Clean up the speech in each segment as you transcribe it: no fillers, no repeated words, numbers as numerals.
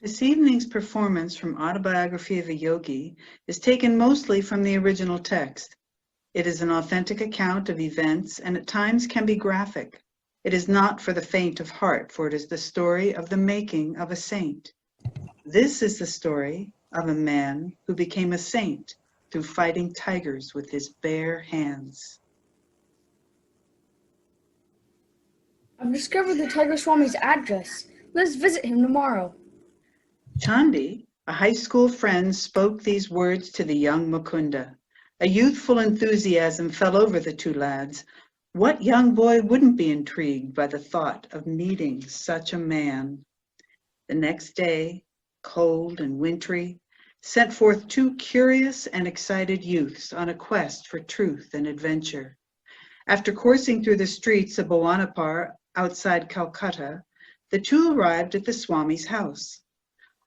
This evening's performance from Autobiography of a Yogi is taken mostly from the original text. It is an authentic account of events and at times can be graphic. It is not for the faint of heart, for it is the story of the making of a saint. This is the story of a man who became a saint through fighting tigers with his bare hands. I've discovered the Tiger Swami's address. Let's visit him tomorrow. Chandi, a high school friend, spoke these words to the young Mukunda. A youthful enthusiasm fell over the two lads. What young boy wouldn't be intrigued by the thought of meeting such a man? The next day, cold and wintry, sent forth two curious and excited youths on a quest for truth and adventure. After coursing through the streets of Bhawanapur outside Calcutta, the two arrived at the Swami's house.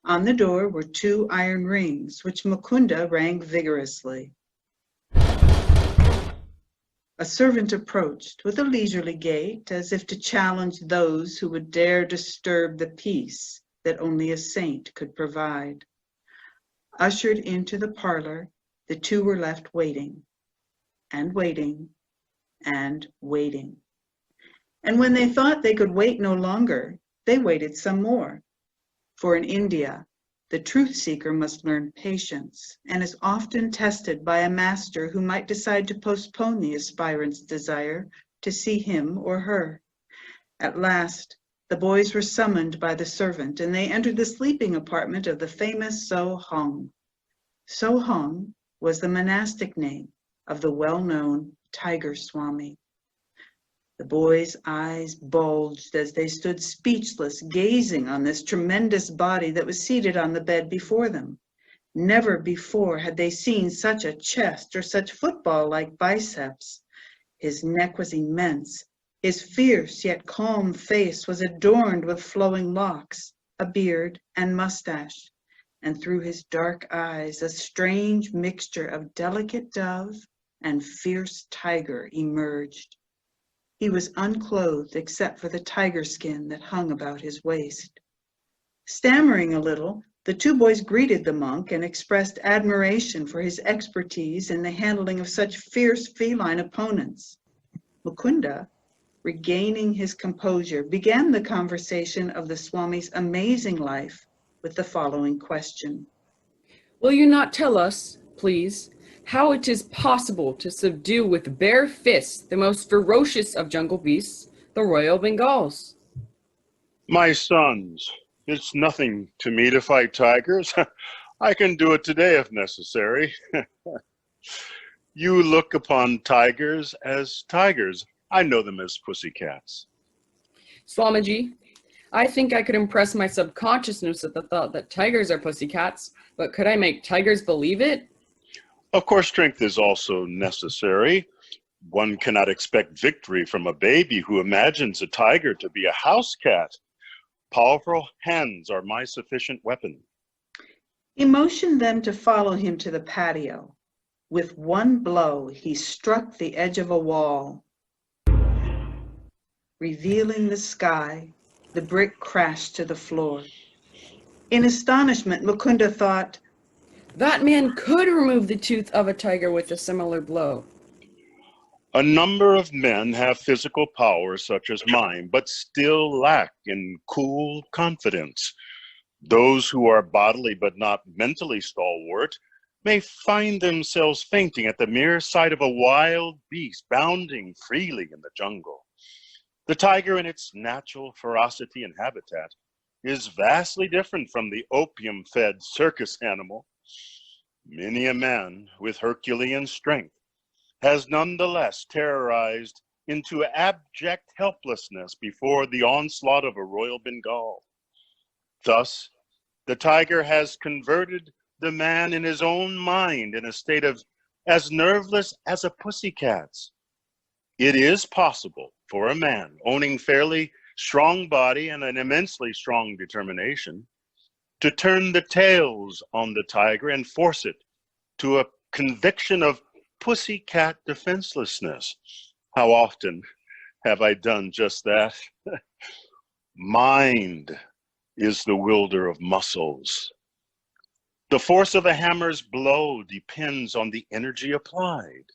On the door were two iron rings, which Mukunda rang vigorously. A servant approached with a leisurely gait, as if to challenge those who would dare disturb the peace that only a saint could provide. Ushered into the parlor, the two were left waiting, and waiting, and waiting. And when they thought they could wait no longer, they waited some more. For in India, the truth seeker must learn patience and is often tested by a master who might decide to postpone the aspirant's desire to see him or her. At last, the boys were summoned by the servant and they entered the sleeping apartment of the famous So Hong. So Hong was the monastic name of the well-known Tiger Swami. The boys' eyes bulged as they stood speechless, gazing on this tremendous body that was seated on the bed before them. Never before had they seen such a chest or such football-like biceps. His neck was immense. His fierce yet calm face was adorned with flowing locks, a beard, and mustache. And through his dark eyes, a strange mixture of delicate dove and fierce tiger emerged. He was unclothed except for the tiger skin that hung about his waist. Stammering a little, the two boys greeted the monk and expressed admiration for his expertise in the handling of such fierce feline opponents. Mukunda, regaining his composure, began the conversation of the Swami's amazing life with the following question. Will you not tell us, please, how it is possible to subdue with bare fists the most ferocious of jungle beasts, the Royal Bengals? My sons, it's nothing to me to fight tigers. I can do it today if necessary. You look upon tigers as tigers. I know them as pussycats. Swamiji, I think I could impress my subconsciousness with the thought that tigers are pussycats, but could I make tigers believe it? Of course, strength is also necessary. One cannot expect victory from a baby who imagines a tiger to be a house cat. Powerful hands are my sufficient weapon. He motioned them to follow him to the patio. With one blow, he struck the edge of a wall. Revealing the sky, the brick crashed to the floor. In astonishment, Mukunda thought, That man could remove the tooth of a tiger with a similar blow. A number of men have physical powers such as mine, but still lack in cool confidence. Those who are bodily but not mentally stalwart may find themselves fainting at the mere sight of a wild beast bounding freely in the jungle. The tiger in its natural ferocity and habitat is vastly different from the opium-fed circus animal. Many a man with Herculean strength has nonetheless terrorized into abject helplessness before the onslaught of a Royal Bengal. Thus, the tiger has converted the man in his own mind in a state of as nerveless as a pussycat's. It is possible for a man owning fairly strong body and an immensely strong determination to turn the tails on the tiger and force it to a conviction of pussycat defenselessness. How often have I done just that? Mind is the wielder of muscles. The force of a hammer's blow depends on the energy applied.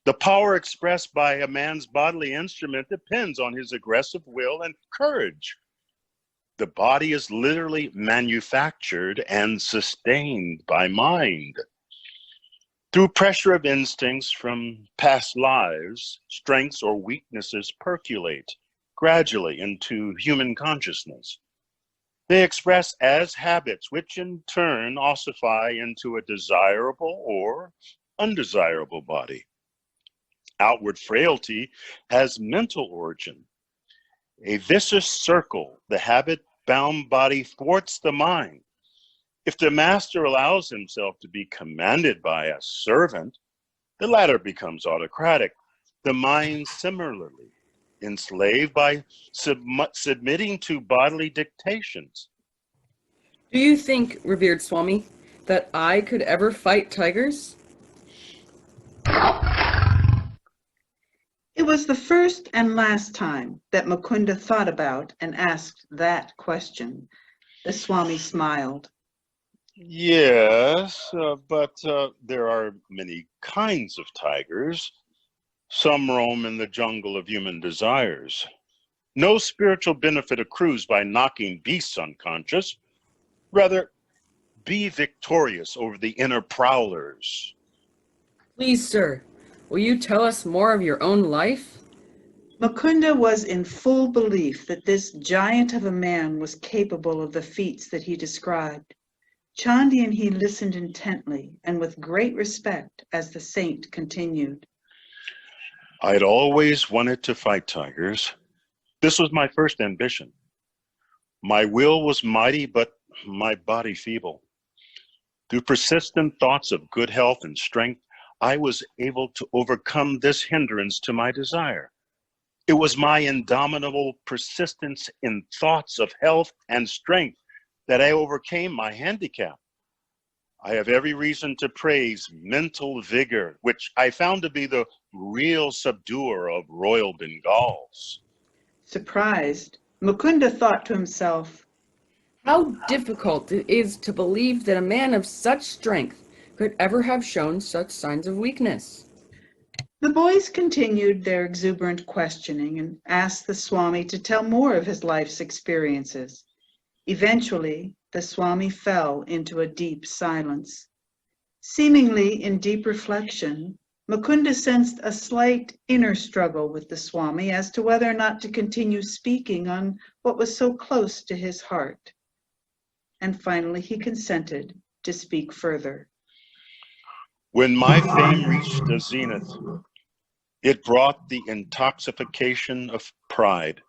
The power expressed by a man's bodily instrument depends on his aggressive will and courage. The body is literally manufactured and sustained by mind. Through pressure of instincts from past lives, strengths or weaknesses percolate gradually into human consciousness. They express as habits, which in turn ossify into a desirable or undesirable body. Outward frailty has mental origin. A vicious circle, the habit-bound body thwarts the mind. If the master allows himself to be commanded by a servant, the latter becomes autocratic. The mind similarly, enslaved by submitting to bodily dictations. Do you think, revered Swami, that I could ever fight tigers? It was the first and last time that Mukunda thought about and asked that question. The Swami smiled. Yes, but there are many kinds of tigers. Some roam in the jungle of human desires. No spiritual benefit accrues by knocking beasts unconscious. Rather, be victorious over the inner prowlers. Please, sir, will you tell us more of your own life? Mukunda was in full belief that this giant of a man was capable of the feats that he described. Chandi and he listened intently and with great respect as the saint continued. I'd always wanted to fight tigers. This was my first ambition. My will was mighty, but my body feeble. Through persistent thoughts of good health and strength, I was able to overcome this hindrance to my desire. It was my indomitable persistence in thoughts of health and strength that I overcame my handicap. I have every reason to praise mental vigor, which I found to be the real subduer of royal Bengals. Surprised, Mukunda thought to himself, How difficult it is to believe that a man of such strength could ever have shown such signs of weakness. The boys continued their exuberant questioning and asked the Swami to tell more of his life's experiences. Eventually, the Swami fell into a deep silence. Seemingly in deep reflection, Mukunda sensed a slight inner struggle with the Swami as to whether or not to continue speaking on what was so close to his heart. And finally, he consented to speak further. When my fame reached the zenith, it brought the intoxication of pride.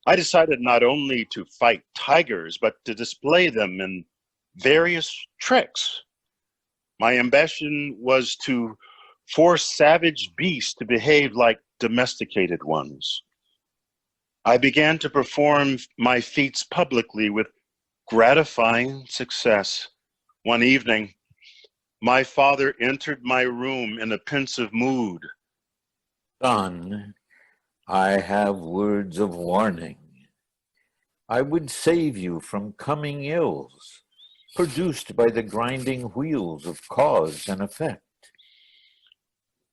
I decided not only to fight tigers, but to display them in various tricks. My ambition was to force savage beasts to behave like domesticated ones. I began to perform my feats publicly with gratifying success. One evening, my father entered my room in a pensive mood. Son, I have words of warning. I would save you from coming ills, produced by the grinding wheels of cause and effect.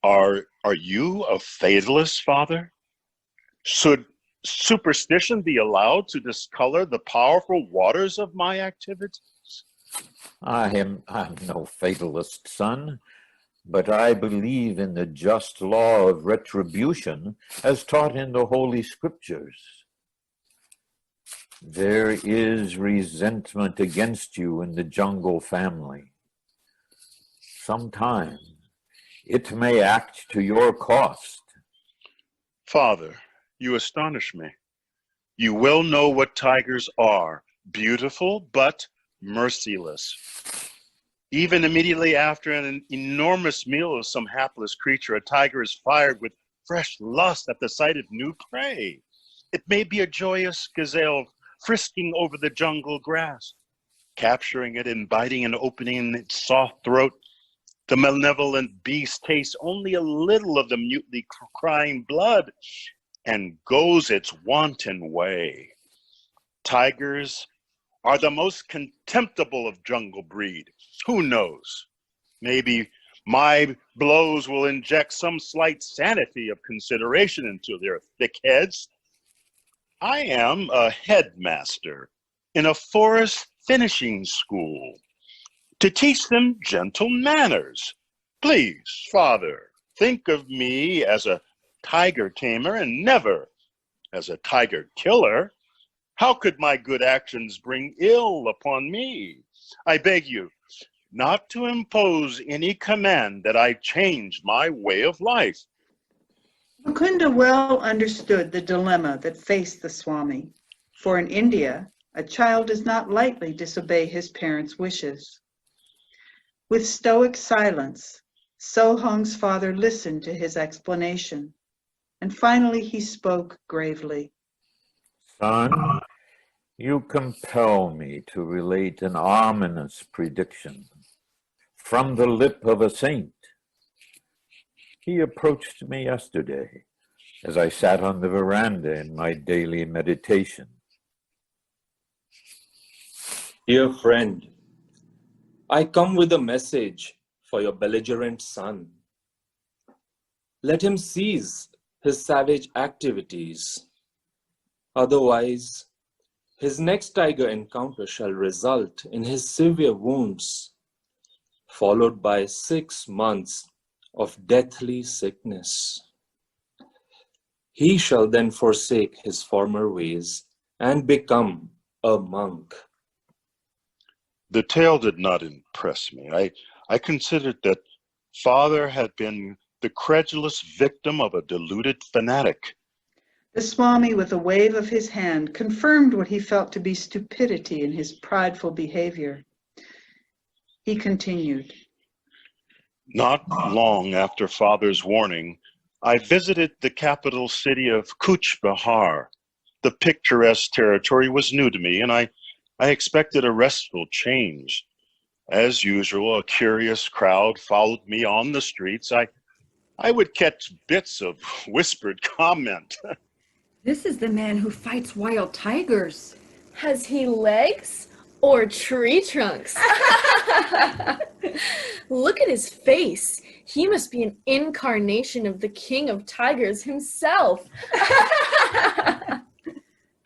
Are you a fatalist, Father? Should superstition be allowed to discolor the powerful waters of my activities? I'm no fatalist, son, but I believe in the just law of retribution as taught in the Holy Scriptures. There is resentment against you in the jungle family. Sometime it may act to your cost. Father, you astonish me. You well know what tigers are, beautiful but merciless. Even immediately after an enormous meal of some hapless creature, a tiger is fired with fresh lust at the sight of new prey. It may be a joyous gazelle frisking over the jungle grass, capturing it and biting and opening its soft throat. The malevolent beast tastes only a little of the mutely crying blood and goes its wanton way. Tigers are the most contemptible of jungle breed. Who knows? Maybe my blows will inject some slight sanity of consideration into their thick heads. I am a headmaster in a forest finishing school to teach them gentle manners. Please, Father, think of me as a tiger tamer and never as a tiger killer. How could my good actions bring ill upon me? I beg you not to impose any command that I change my way of life. Mukunda well understood the dilemma that faced the Swami, for in India, a child does not lightly disobey his parents' wishes. With stoic silence, Sohong's father listened to his explanation, and finally he spoke gravely. Son, you compel me to relate an ominous prediction from the lip of a saint. He approached me yesterday as I sat on the veranda in my daily meditation. Dear friend, I come with a message for your belligerent son. Let him cease his savage activities. Otherwise, his next tiger encounter shall result in his severe wounds, followed by 6 months of deathly sickness. He shall then forsake his former ways and become a monk. The tale did not impress me. I considered that Father had been the credulous victim of a deluded fanatic. The Swami, with a wave of his hand, confirmed what he felt to be stupidity in his prideful behavior. He continued. Not long after Father's warning, I visited the capital city of Kuch Behar. The picturesque territory was new to me, and I expected a restful change. As usual, a curious crowd followed me on the streets. I would catch bits of whispered comment. This is the man who fights wild tigers. Has he legs or tree trunks? Look at his face. He must be an incarnation of the king of tigers himself.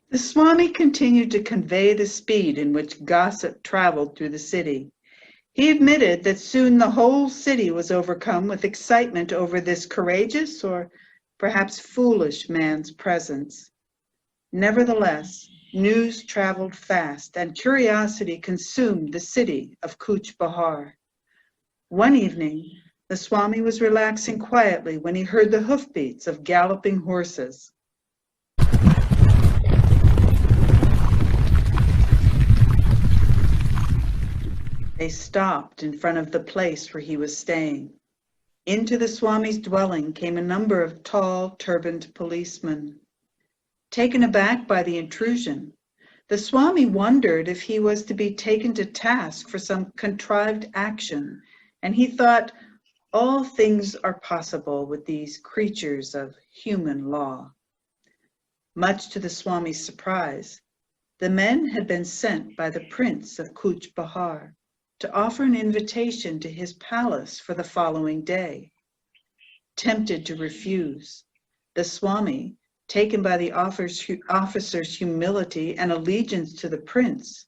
The Swami continued to convey the speed in which gossip traveled through the city. He admitted that soon the whole city was overcome with excitement over this courageous or perhaps foolish man's presence. Nevertheless, news traveled fast and curiosity consumed the city of Kuch Behar. One evening, the Swami was relaxing quietly when he heard the hoofbeats of galloping horses. They stopped in front of the place where he was staying. Into the Swami's dwelling came a number of tall, turbaned policemen. Taken aback by the intrusion, the Swami wondered if he was to be taken to task for some contrived action, and he thought, all things are possible with these creatures of human law. Much to the Swami's surprise, the men had been sent by the prince of Kuch Behar to offer an invitation to his palace for the following day. Tempted to refuse, the Swami, taken by the officer's humility and allegiance to the prince,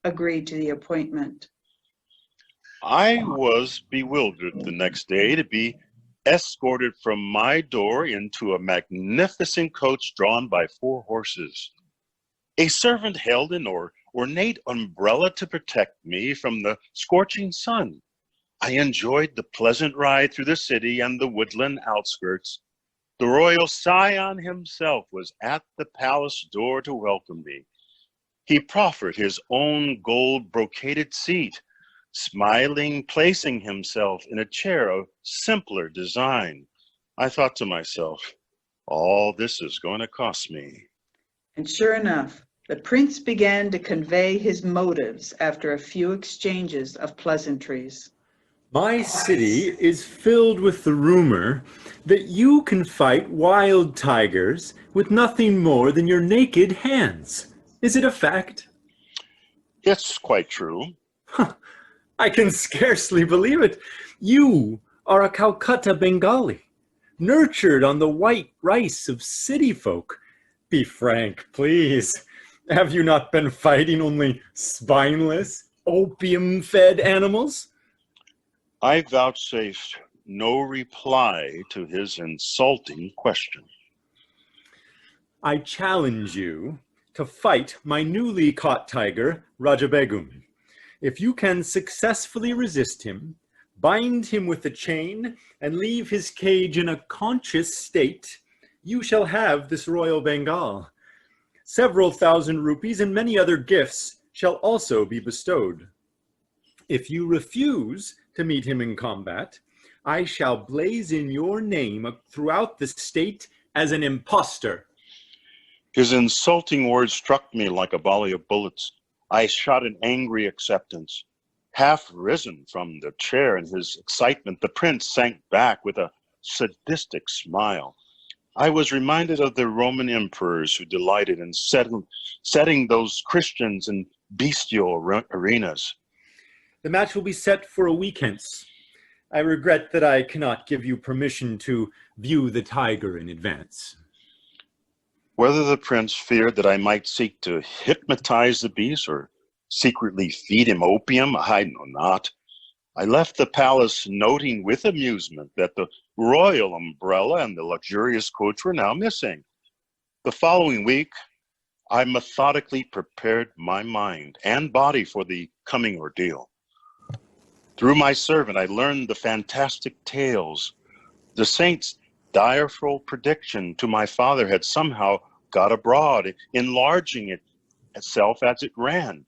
agreed to the appointment. I was bewildered the next day to be escorted from my door into a magnificent coach drawn by 4 horses. A servant held an ornate umbrella to protect me from the scorching sun. I enjoyed the pleasant ride through the city and the woodland outskirts. The royal scion himself was at the palace door to welcome me. He proffered his own gold brocaded seat, smiling, placing himself in a chair of simpler design. I thought to myself, all this is going to cost me. And sure enough, the prince began to convey his motives after a few exchanges of pleasantries. My city is filled with the rumor that you can fight wild tigers with nothing more than your naked hands. Is it a fact? It's quite true. I can scarcely believe it. You are a Calcutta Bengali, nurtured on the white rice of city folk. Be frank, please. Have you not been fighting only spineless, opium-fed animals? I vouchsafed no reply to his insulting question. I challenge you to fight my newly caught tiger, Raja Begum. If you can successfully resist him, bind him with a chain, and leave his cage in a conscious state, you shall have this royal Bengal. Several thousand rupees and many other gifts shall also be bestowed. If you refuse to meet him in combat, I shall blaze in your name throughout the state as an impostor. His insulting words struck me like a volley of bullets. I shot an angry acceptance. Half risen from the chair in his excitement, the prince sank back with a sadistic smile. I was reminded of the Roman emperors who delighted in setting those Christians in bestial arenas. The match will be set for a week hence. I regret that I cannot give you permission to view the tiger in advance. Whether the prince feared that I might seek to hypnotize the beast or secretly feed him opium, I know not. I left the palace noting with amusement that the royal umbrella and the luxurious coach were now missing. The following week, I methodically prepared my mind and body for the coming ordeal. Through my servant, I learned the fantastic tales. The saint's direful prediction to my father had somehow got abroad, enlarging itself as it ran.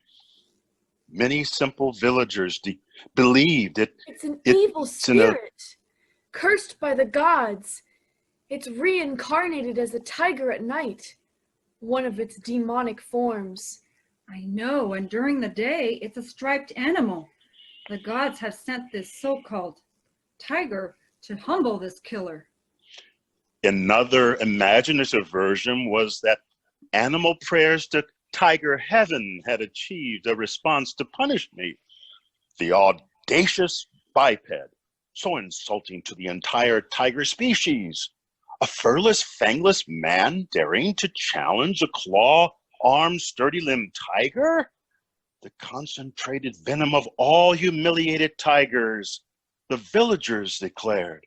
Many simple villagers believed it. It's an evil spirit, cursed by the gods. It's reincarnated as a tiger at night, one of its demonic forms. I know, and during the day, it's a striped animal. The gods have sent this so-called tiger to humble this killer. Another imaginative version was that animal prayers to Tiger Heaven had achieved a response to punish me. The audacious biped, so insulting to the entire tiger species. A furless, fangless man daring to challenge a claw-armed, sturdy-limbed tiger? The concentrated venom of all humiliated tigers, the villagers declared,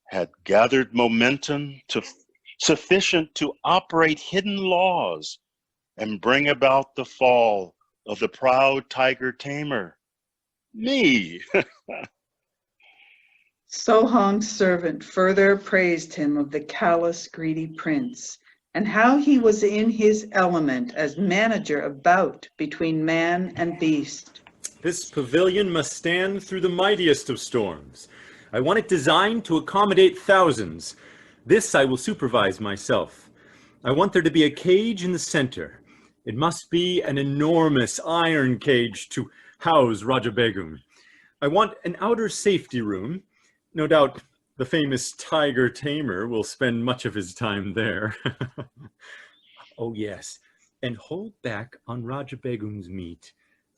had gathered momentum sufficient to operate hidden laws and bring about the fall of the proud tiger tamer. Me. Sohong's servant further praised him of the callous, greedy prince, and how he was in his element as manager of bout between man and beast. This pavilion must stand through the mightiest of storms. I want it designed to accommodate thousands. This I will supervise myself. I want there to be a cage in the center. It must be an enormous iron cage to house Raja Begum. I want an outer safety room. No doubt the famous tiger tamer will spend much of his time there. Oh yes, and hold back on Raja Begum's meat.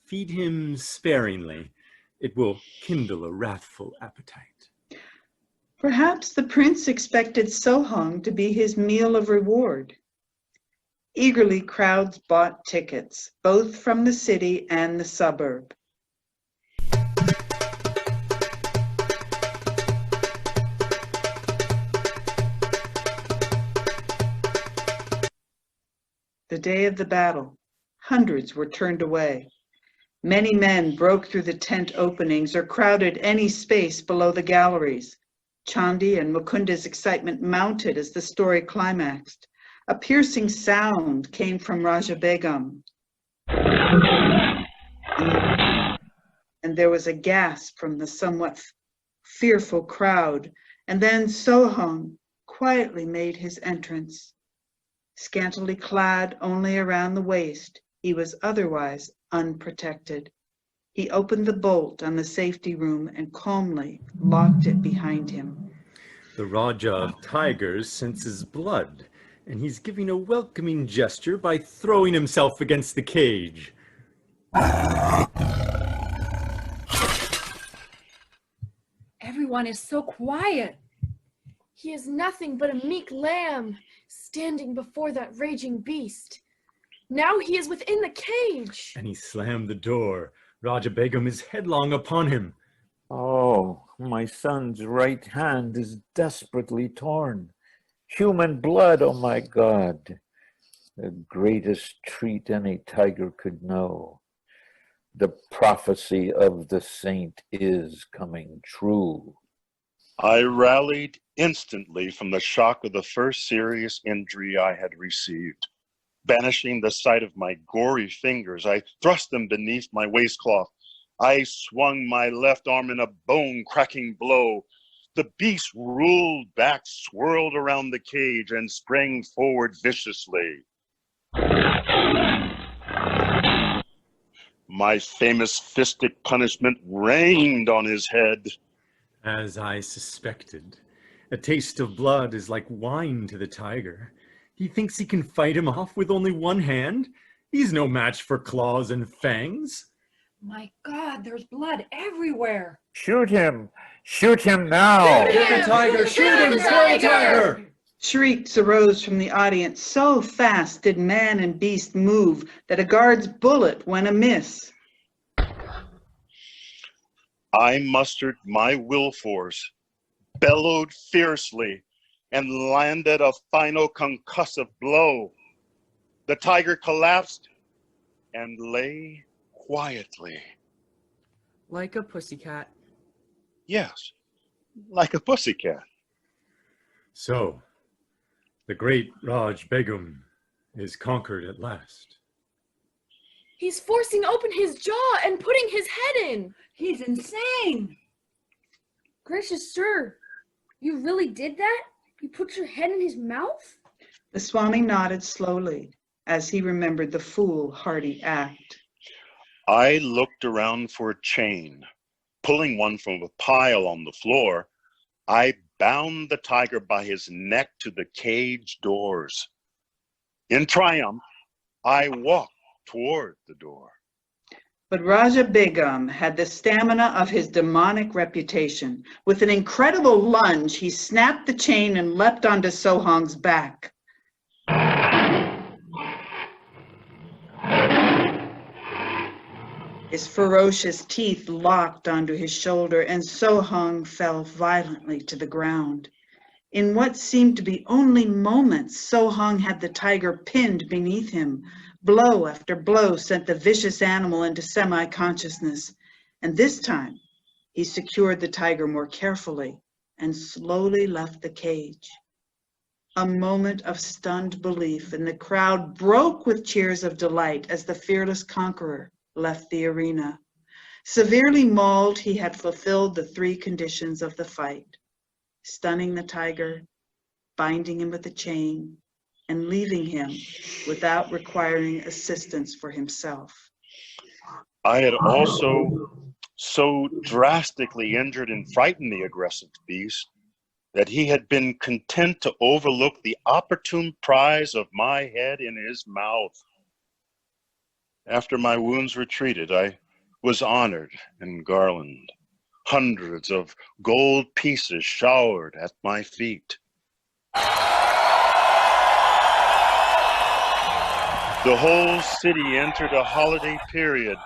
Feed him sparingly. It will kindle a wrathful appetite. Perhaps the prince expected Sohong to be his meal of reward. Eagerly crowds bought tickets, both from the city and the suburb. The day of the battle, hundreds were turned away. Many men broke through the tent openings or crowded any space below the galleries. Chandi and Mukunda's excitement mounted as the story climaxed. A piercing sound came from Raja Begum. And there was a gasp from the somewhat fearful crowd. And then Sohong quietly made his entrance. Scantily clad only around the waist, he was otherwise unprotected. He opened the bolt on the safety room and calmly locked it behind him. The Raja of Tigers senses blood, and he's giving a welcoming gesture by throwing himself against the cage. Everyone is so quiet. He is nothing but a meek lamb standing before that raging beast. Now he is within the cage. And he slammed the door. Raja Begum is headlong upon him. Oh, my son's right hand is desperately torn. Human blood, oh my God. The greatest treat any tiger could know. The prophecy of the saint is coming true. I rallied instantly from the shock of the first serious injury I had received. Banishing the sight of my gory fingers, I thrust them beneath my waistcloth. I swung my left arm in a bone-cracking blow. The beast rolled back, swirled around the cage, and sprang forward viciously. My famous fistic punishment rained on his head. As I suspected, a taste of blood is like wine to the tiger. He thinks he can fight him off with only one hand? He's no match for claws and fangs. My God, there's blood everywhere. Shoot him! Shoot him now! Get the tiger! Shoot him! Kill the tiger! Shrieks arose from the audience. So fast did man and beast move that a guard's bullet went amiss. I mustered my will force, bellowed fiercely, and landed a final concussive blow. The tiger collapsed and lay quietly. Like a pussycat. Yes, like a pussycat. So, the great Raj Begum is conquered at last. He's forcing open his jaw and putting his head in. He's insane. Gracious sir, you really did that? You put your head in his mouth? The Swami nodded slowly as he remembered the foolhardy act. I looked around for a chain. Pulling one from a pile on the floor, I bound the tiger by his neck to the cage doors. In triumph, I walked toward the door. But Raja Begum had the stamina of his demonic reputation. With an incredible lunge, he snapped the chain and leapt onto Sohang's back. His ferocious teeth locked onto his shoulder, and Sohang fell violently to the ground. In what seemed to be only moments, Sohang had the tiger pinned beneath him. Blow after blow sent the vicious animal into semi-consciousness, and this time he secured the tiger more carefully and slowly left the cage. A moment of stunned belief, and the crowd broke with cheers of delight as the fearless conqueror left the arena. Severely mauled, he had fulfilled the three conditions of the fight: stunning the tiger, binding him with a chain, and leaving him without requiring assistance for himself. I had also so drastically injured and frightened the aggressive beast that he had been content to overlook the opportune prize of my head in his mouth. After my wounds were treated, I was honored and garlanded. Hundreds of gold pieces showered at my feet. The whole city entered a holiday period.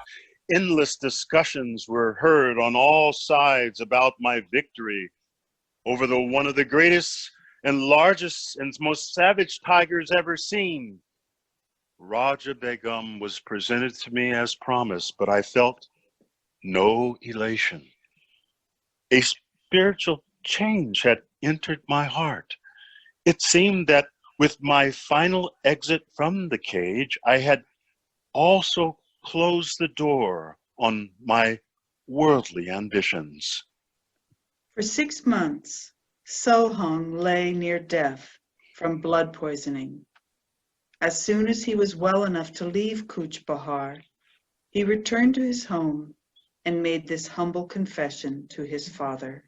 Endless discussions were heard on all sides about my victory over one of the greatest and largest and most savage tigers ever seen. Raja Begum was presented to me as promised, but I felt no elation. A spiritual change had entered my heart. It seemed that with my final exit from the cage, I had also closed the door on my worldly ambitions. For 6 months, Sohang lay near death from blood poisoning. As soon as he was well enough to leave Kuch Bahar, he returned to his home and made this humble confession to his father.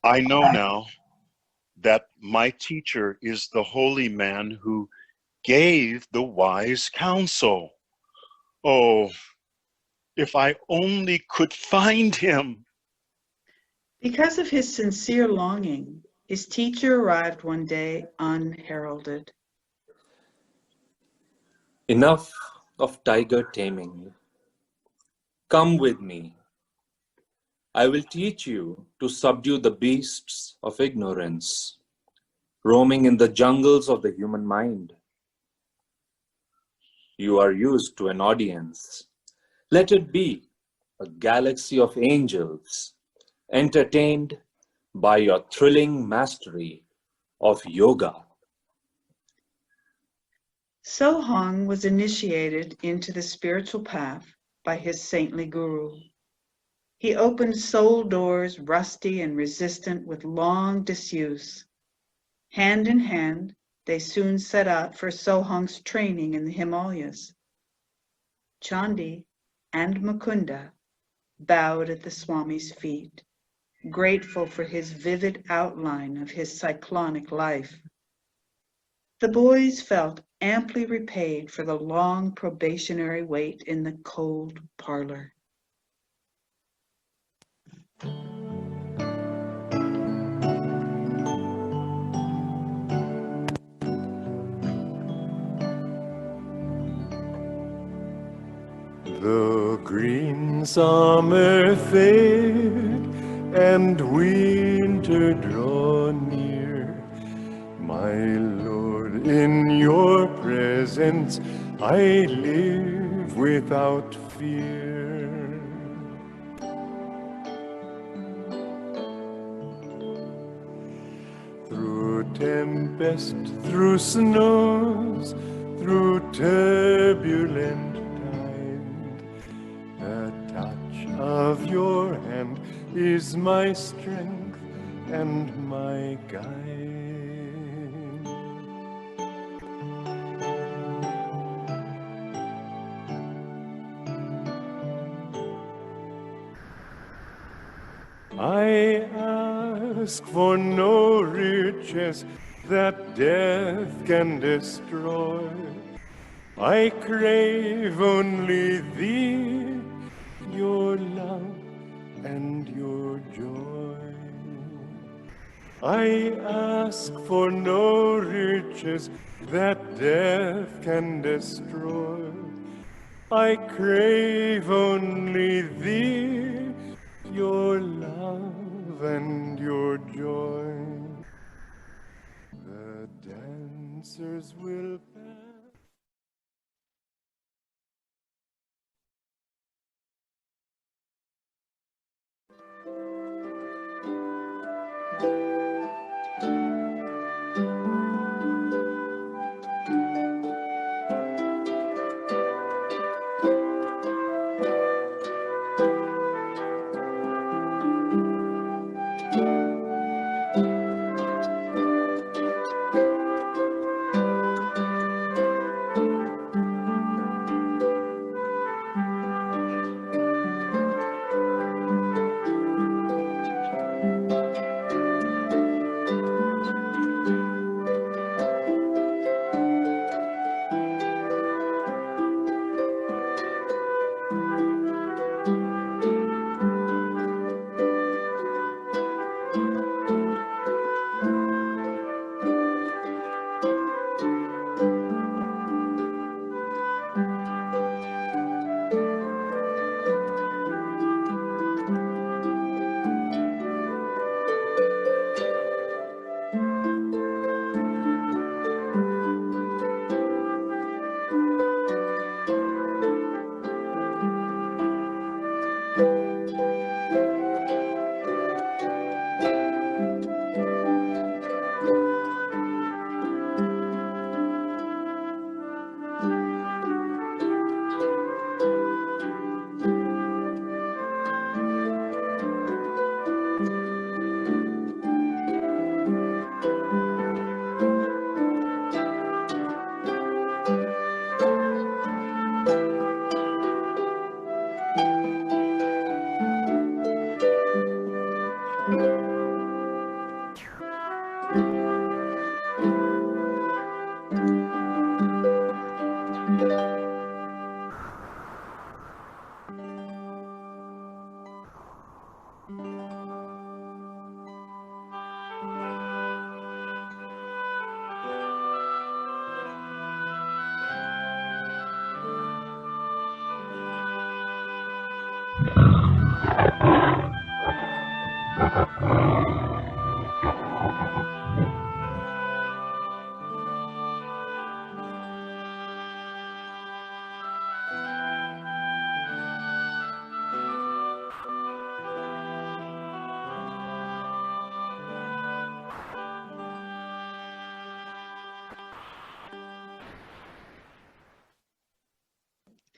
I know now that my teacher is the holy man who gave the wise counsel. Oh, if I only could find him. Because of his sincere longing, his teacher arrived one day unheralded. Enough of tiger taming. Come with me. I will teach you to subdue the beasts of ignorance, roaming in the jungles of the human mind. You are used to an audience. Let it be a galaxy of angels, entertained by your thrilling mastery of yoga. Sohang was initiated into the spiritual path by his saintly guru. He opened soul doors rusty and resistant with long disuse. Hand in hand, they soon set out for Sohang's training in the Himalayas. Chandi and Mukunda bowed at the Swami's feet, grateful for his vivid outline of his cyclonic life. The boys felt amply repaid for the long probationary wait in the cold parlor. The green summer fade and winter draw near. My Lord, in your presence I live without fear. Through tempest, through snows, through turbulent tide, the touch of your hand is my strength and my guide. I ask for no riches that death can destroy. I crave only thee, your love and your joy. I ask for no riches that death can destroy. I crave only thee, your love and your joy. The dancers will